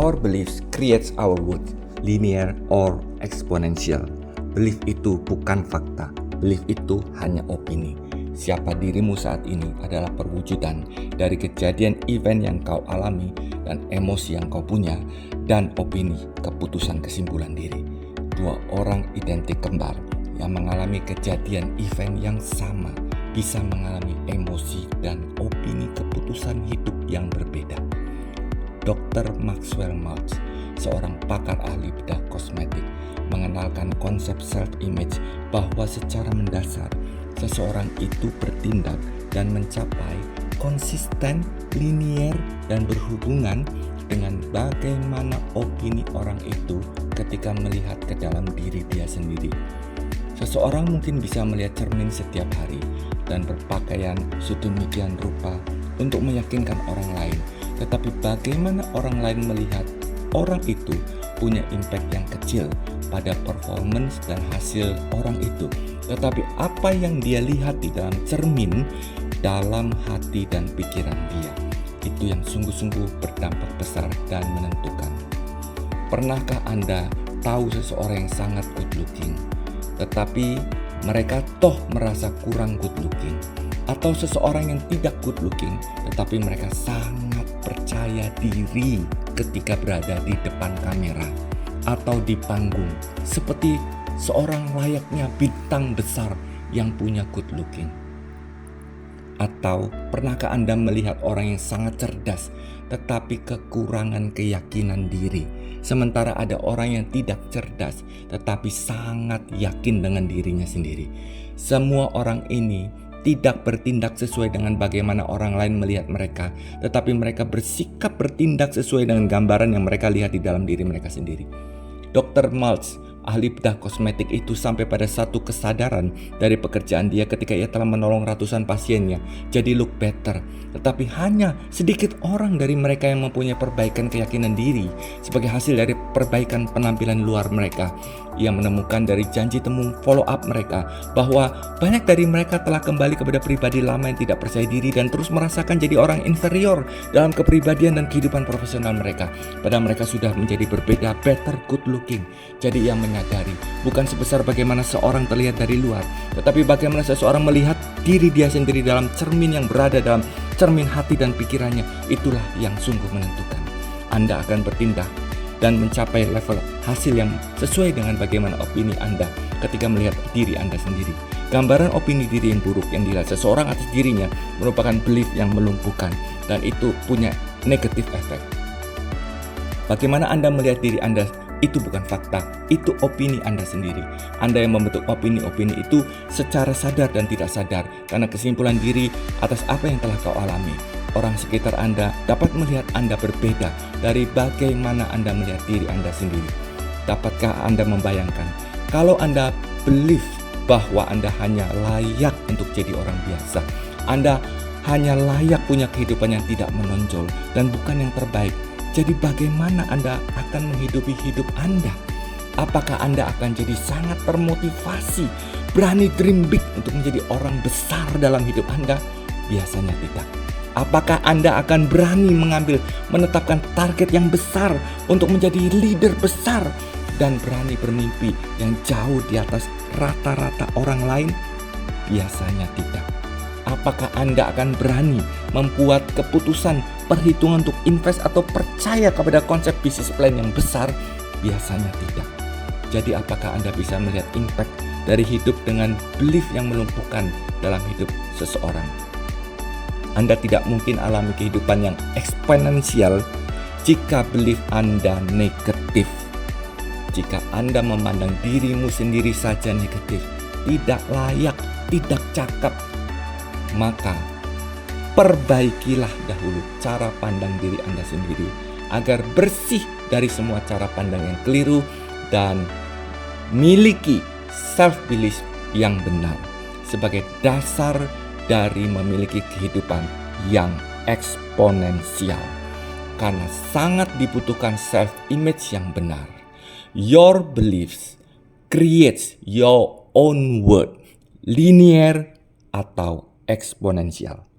Our beliefs creates our world, linear or exponential. Belief itu bukan fakta, belief itu hanya opini. Siapa dirimu saat ini adalah perwujudan dari kejadian event yang kau alami dan emosi yang kau punya dan opini, keputusan kesimpulan diri. Dua orang identik kembar yang mengalami kejadian event yang sama bisa mengalami emosi dan opini keputusan hidup yang berbeda. Dr. Maxwell Maltz, seorang pakar ahli bedah kosmetik, mengenalkan konsep self-image bahwa secara mendasar seseorang itu bertindak dan mencapai konsisten, linier, dan berhubungan dengan bagaimana opini orang itu ketika melihat ke dalam diri dia sendiri. Seseorang mungkin bisa melihat cermin setiap hari dan berpakaian sedemikian rupa untuk meyakinkan orang lain. Tetapi bagaimana orang lain melihat orang itu punya impact yang kecil pada performance dan hasil orang itu. Tetapi apa yang dia lihat di dalam cermin, dalam hati dan pikiran dia, itu yang sungguh-sungguh berdampak besar dan menentukan. Pernahkah Anda tahu seseorang yang sangat good looking, tetapi mereka toh merasa kurang good looking? Atau seseorang yang tidak good looking, tetapi mereka sangat percaya diri ketika berada di depan kamera atau di panggung, seperti seorang layaknya bintang besar yang punya good looking. Atau pernahkah Anda melihat orang yang sangat cerdas tetapi kekurangan keyakinan diri, sementara ada orang yang tidak cerdas tetapi sangat yakin dengan dirinya sendiri? Semua orang ini tidak bertindak sesuai dengan bagaimana orang lain melihat mereka, tetapi mereka bersikap bertindak sesuai dengan gambaran yang mereka lihat di dalam diri mereka sendiri. Dr. Maltz, ahli bedah kosmetik itu sampai pada satu kesadaran dari pekerjaan dia ketika ia telah menolong ratusan pasiennya jadi look better. Tetapi hanya sedikit orang dari mereka yang mempunyai perbaikan keyakinan diri sebagai hasil dari perbaikan penampilan luar mereka. Ia menemukan dari janji temu follow up mereka bahwa banyak dari mereka telah kembali kepada pribadi lama yang tidak percaya diri dan terus merasakan jadi orang inferior dalam kepribadian dan kehidupan profesional mereka. Padahal mereka sudah menjadi berbeda, better, good looking. Jadi ia menyadari bukan sebesar bagaimana seorang terlihat dari luar, tetapi bagaimana seseorang melihat diri dia sendiri dalam cermin yang berada dalam cermin hati dan pikirannya. Itulah yang sungguh menentukan. Anda akan bertindak dan mencapai level hasil yang sesuai dengan bagaimana opini Anda ketika melihat diri Anda sendiri. Gambaran opini diri yang buruk yang dilihat seseorang atas dirinya merupakan belief yang melumpuhkan dan itu punya negative effect. Bagaimana Anda melihat diri Anda itu bukan fakta, itu opini Anda sendiri. Anda yang membentuk opini-opini itu secara sadar dan tidak sadar karena kesimpulan diri atas apa yang telah kau alami. Orang sekitar Anda dapat melihat Anda berbeda dari bagaimana Anda melihat diri Anda sendiri. Dapatkah Anda membayangkan kalau Anda believe bahwa Anda hanya layak untuk jadi orang biasa, Anda hanya layak punya kehidupan yang tidak menonjol dan bukan yang terbaik, jadi bagaimana Anda akan menghidupi hidup Anda? Apakah Anda akan jadi sangat termotivasi, berani dream big untuk menjadi orang besar dalam hidup Anda? Biasanya tidak. Apakah Anda akan berani menetapkan target yang besar untuk menjadi leader besar dan berani bermimpi yang jauh di atas rata-rata orang lain? Biasanya tidak. Apakah Anda akan berani membuat keputusan perhitungan untuk invest atau percaya kepada konsep bisnis plan yang besar? Biasanya tidak. Jadi apakah Anda bisa melihat impact dari hidup dengan belief yang melumpuhkan dalam hidup seseorang? Anda tidak mungkin alami kehidupan yang eksponensial jika belief Anda negatif. Jika Anda memandang dirimu sendiri saja negatif, tidak layak, tidak cakep, maka perbaikilah dahulu cara pandang diri Anda sendiri agar bersih dari semua cara pandang yang keliru dan miliki self-belief yang benar sebagai dasar dari memiliki kehidupan yang eksponensial. Karena sangat dibutuhkan self-image yang benar. Your beliefs creates your own world, linear atau eksponensial.